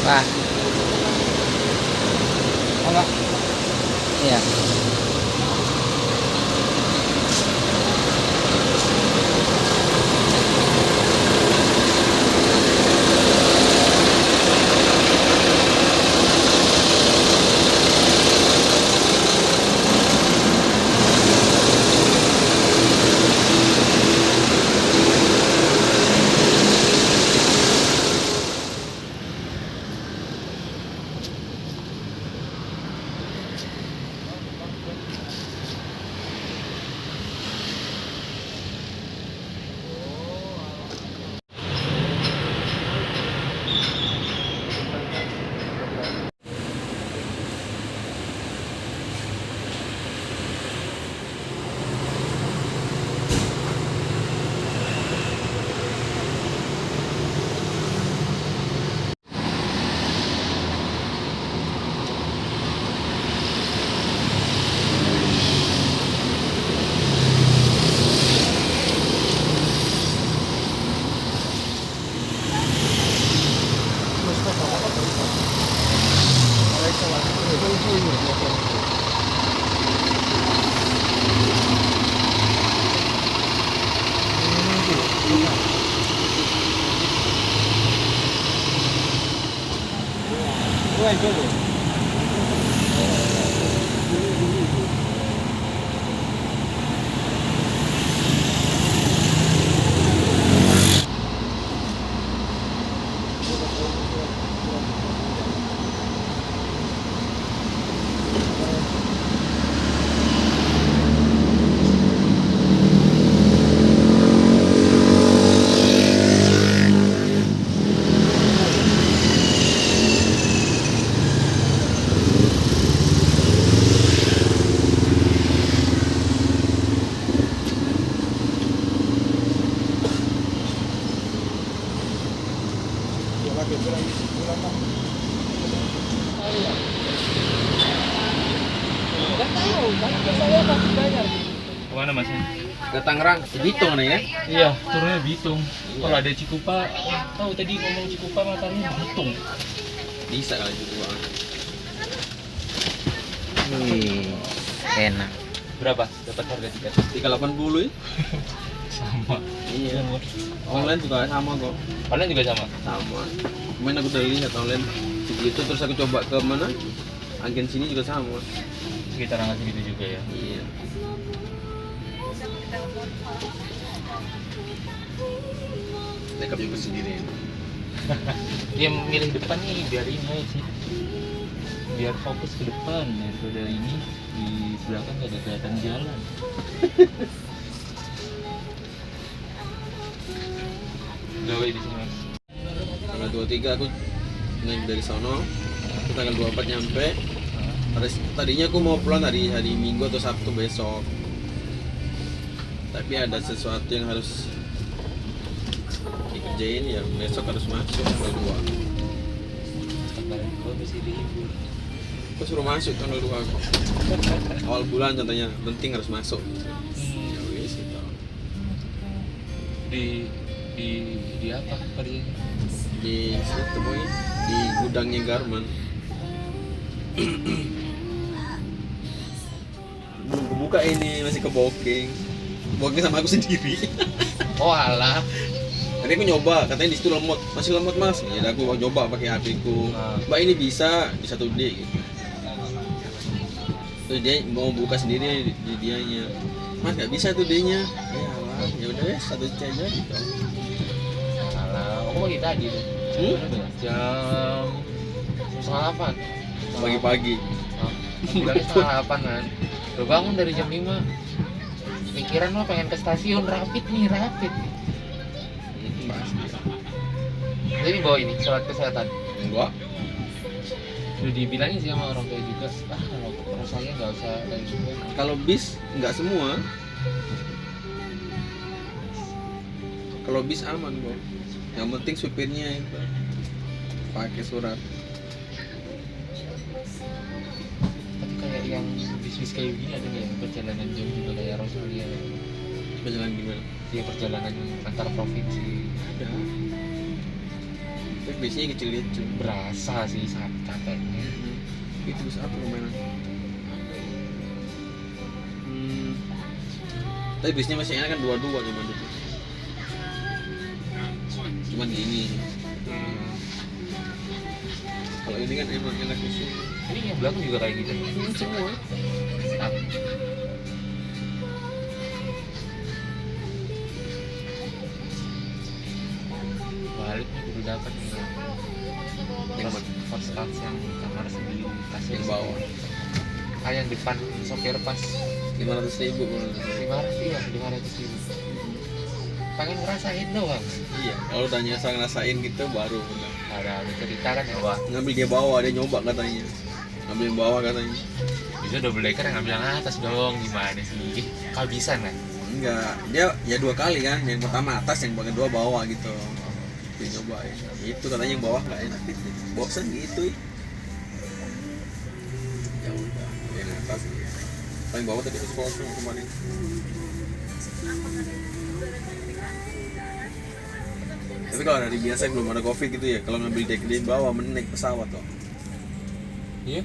Pak. Enggak. Iya. Kemana Mas? Ke Tangerang, Bitung nih ya? Iya, turunnya Bitung. Kalau ada Cikupa, tahu tadi ngomong Cikupa matanya Bitung. Bisa kali juga. Wih, enak. Berapa? Dapat harga tiket? 380 ya? Sama. Iya. Online juga sama kok. Kalian juga sama? Sama. Kemarin aku udah lihat online segitu, terus aku coba ke mana? Agen sini juga sama. Sekitar angka segitu juga ya. Iya. Makeup juga sendiri. Dia milih depan nih biar ini aja sih. Biar fokus ke depan daripada ini di belakang gak ada kelihatan jalan. Gawe di sini Mas. Tanggal 23 aku naik dari sono. Tanggal 24 nyampe. Tadinya aku mau pulang hari Minggu atau Sabtu besok. Tapi ada sesuatu yang harus dikerjain ya, besok harus masuk tanggal 2. Kabarin gua mesti dihibur. Aku suruh masuk tanggal 2 kok. Awal bulan contohnya, penting harus masuk. Ya wis gitu. Di apa kerjanya? Di situ boy, di gudangnya Garmen. Belum kebuka ini, masih ke booking. Booking sama aku sendiri. Oh alah. Tadi aku nyoba, katanya di situ lemot, masih lemot mas. Ya udah aku coba pakai HP ku. Mbak ini bisa di 1D gitu. Terus dia mau buka sendiri di dianya. Mas nggak bisa tuh D-nya. Ya udah ya 1C aja gitu. Alah, aku pagi tadi tuh. Jam 8. Pagi-pagi. Bilangnya setengah 8 kan. Lo bangun dari jam 5. Pikiran lo pengen ke stasiun rapid nih, rapid. Pasti. Jadi bawa ini surat kesehatan. Enggak. Udah dibilangin sih sama orang tua juga. Kalau saya nggak usah kayak gitu. Kalau bis nggak semua. Kalau bis aman kok. Yang penting supirnya itu pakai surat. Tapi kayak yang bis-bis kayak gini ada nggak yang perjalanan jauh juga kayak Rosalia? Perjalanan gimana? Dia perjalanan antar provinsi. Ada. Tapi biasanya kecil-kecil. Berasa sih capeknya. Itu bisa apa permainan? Tapi biasanya masih enak kan dua-dua cuman itu. Cuman gini. Kalau ini kan emang enak di sini. Ini yang belakang juga kayak gitu. Semua. Ah, balik nih udah dapat nih. Yang mana? First class yang kamar sendiri kasih Yang bawah. Yang depan sopir pas 500.000 menurut saya. 500, iya 500.000. Pengen ngerasain doang. Iya, kalau udah nyasa ngerasain gitu baru benar. Ada cerita kan ya, wah Ngambil dia bawah, dia nyoba katanya. Ngambil yang bawah katanya. bisa double decker yang ngambil yang atas dong, gimana sih? Kehabisan kan? Enggak, dia ya 2 kali kan. Yang pertama atas, yang kedua bawah gitu. Dia nyoba ya. Itu katanya yang bawah nggak enak. Bosan gitu. Ya udah, yang atas. Paling bawah tadi itu kosong kemarin. Tapi kalau hari biasa yang belum ada covid gitu ya, kalau ngambil deck di bawah mending naik pesawat toh. Iya.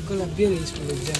Gue lebih dari 10 jam.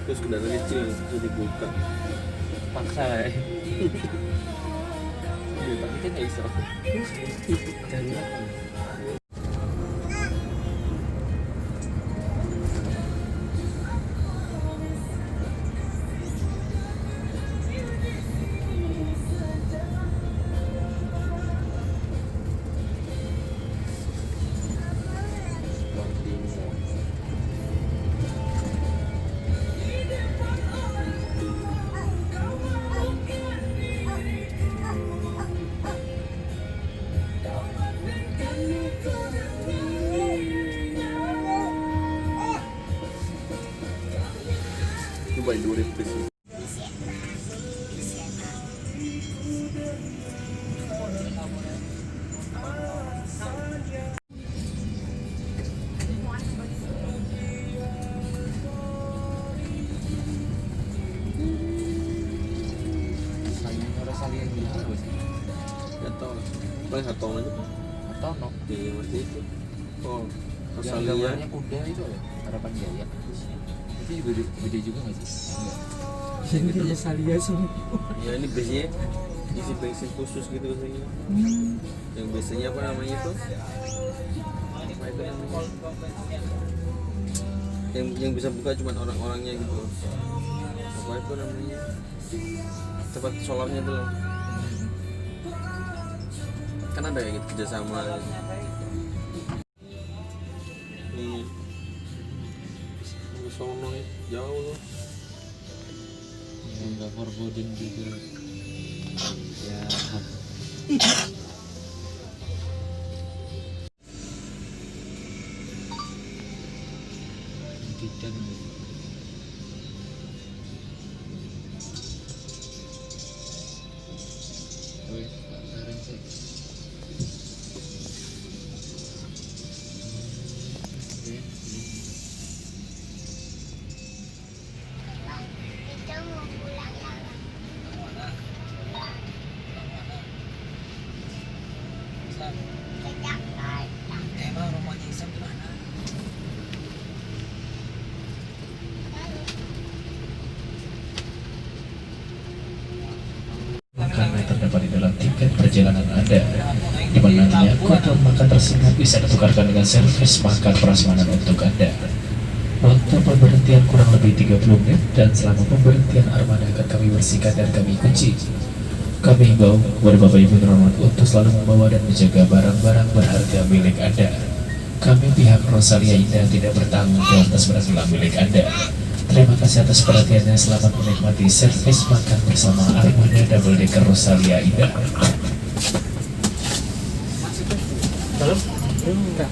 Terus kendaraan kecil terus dibuka. Paksa ya. Ya, tapi kan nggak bisa. Cari apa? Coba dulu please. Rosalia gitu apa sih? Gak tau. Paling Hartono aja. Hartono. Iya pasti itu. Oh, Yang Rosalia. gambarnya kuda itu ya, Harapan Jaya. Itu juga gede juga nggak sih? Ini Rosalia semua. Ya ini biasanya isi bensin khusus gitu biasanya. Yang biasanya apa namanya itu? Apa itu namanya? Yang bisa buka cuma orang-orangnya gitu. Apa itu namanya? Tempat solarnya tuh loh. Kan ada ya gitu kerjasama gitu. Nih ke sono ya, jauh loh. Ya nggak forbidden juga. Ya. Tidak. Wih, keren sih. Emang rumahnya Isam di mana? Karena terdapat di dalam tiket perjalanan Anda, di mana nantinya kupon makan tersebut bisa ditukarkan dengan servis makan prasmanan untuk Anda. Waktu pemberhentian kurang lebih 30 menit dan selama pemberhentian armada akan kami bersihkan dan kami kunci. Kami himbau kepada Bapak Ibu terhormat untuk selalu membawa dan menjaga barang-barang berharga milik Anda. Kami pihak Rosalia Indah tidak bertanggung jawab atas barang milik Anda. Terima kasih atas perhatiannya. Selamat menikmati servis makan bersama armada double decker Rosalia Indah. Dalam? Enggak.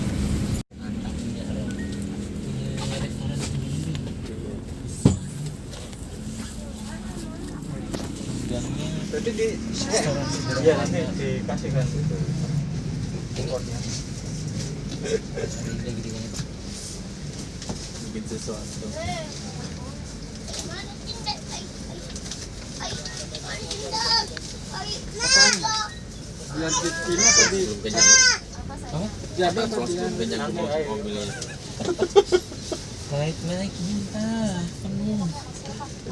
Berarti di ya nanti dikasihkan itu impornya. Bikin sesuatu. Biar ini apa di Belum kenyang. jadi Apa apa proses di belum kenyang mobilnya. Naik minta penuh.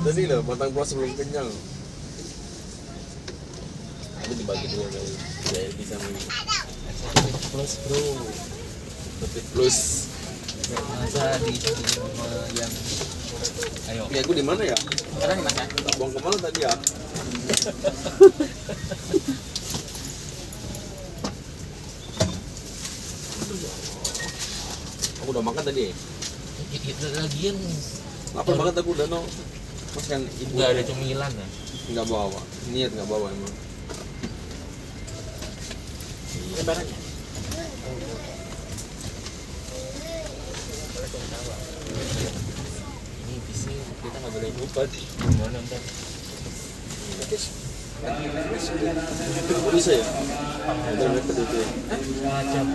Tadi loh, matang plus belum kenyang. Itu dibagi dua kali. Biar bisa minum. Plus bro. Plus. Masa di sama yang ayo. Ya gue di mana ya? Sekarang di mana? Buang kemana tadi ya? Aku udah makan tadi. Itu lagian Lapar banget aku udah no. Mas kan ibu nggak ada cemilan ya. nggak bawa. Niat nggak bawa emang. Lebarannya. Ini bisa kita nggak boleh lupa sih. Gimana ntar? Bisa ya? Ada meter itu ya? Macam.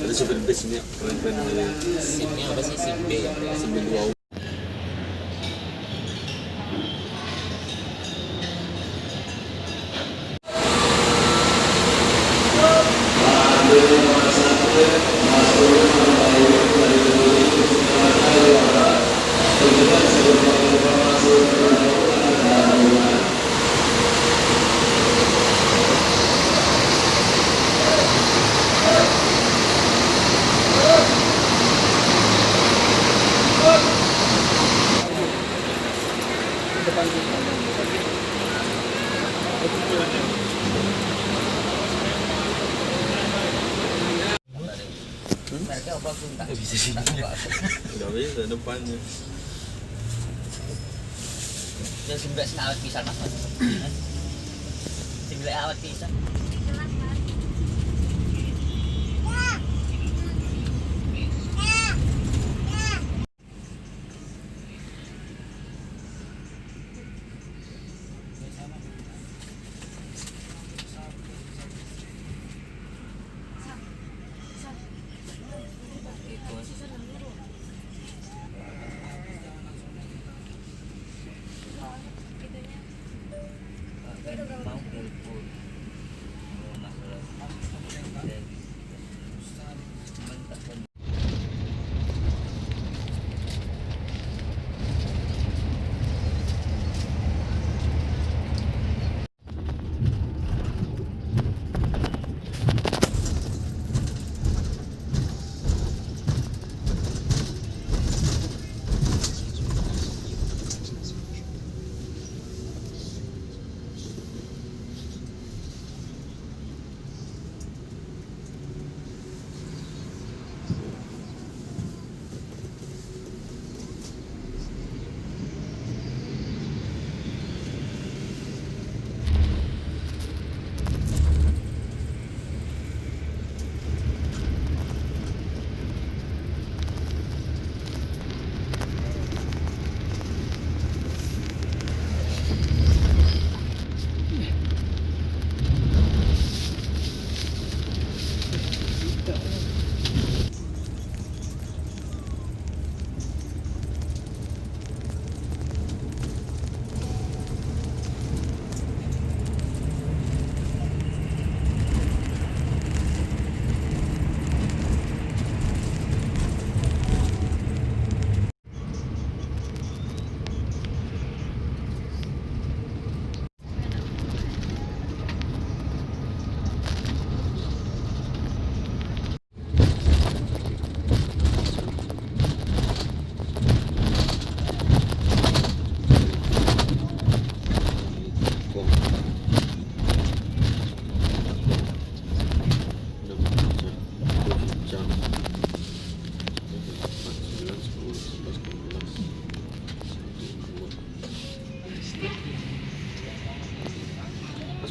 Ada supir bus ini ya? Keren-keren dari SIM-nya apa sih? SIM B ya? SIM 2. Nggak bisa depannya. Dan sebelah sini awet pisah mas. Sebelah awet pisah.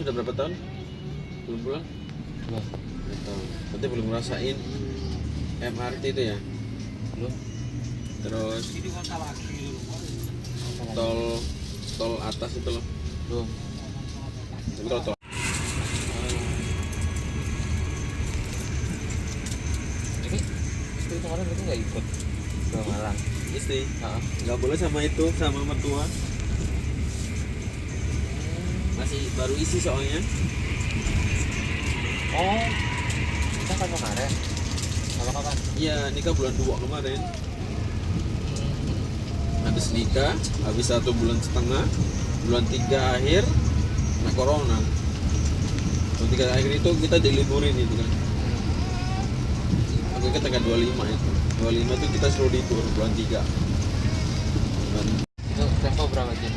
Sudah berapa tahun? Belum pulang? Belum. Berarti belum ngerasain MRT itu ya? Belum. Terus tol atas itu loh. Belum. Tapi kalau tol Ini istri kemarin itu nggak ikut ke Malang. istri Heeh. nggak boleh sama itu, sama mertua. Masih baru isi soalnya. Oh, kita kan kemarin. Sama kapan? Iya, nikah bulan 2 kemarin. Habis nikah, habis 1 bulan setengah, bulan 3 akhir, nah corona. Bulan 3 akhir itu kita diliburin itu kan. Aku ingat tanggal 25 itu. 25 itu kita suruh libur bulan 3. Itu tempo berapa jam?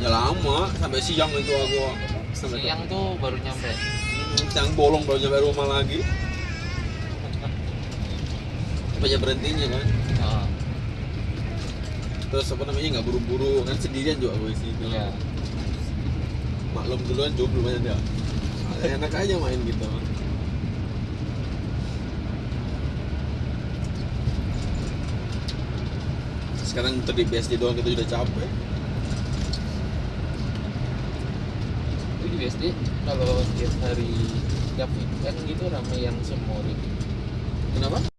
Ya lama, sampai siang itu aku. Sampai Siang tuh baru nyampe. siang bolong baru nyampe rumah lagi. Banyak berhentinya kan. Heeh. Terus apa namanya, nggak buru-buru kan, sendirian juga gue sih. Iya. Maklum duluan jomblo banyak dah. Enak aja main gitu. Sekarang muter di BSD doang kita udah capek. Itu di BSD kalau tiap hari tiap weekend gitu ramai yang semua gitu. Kenapa?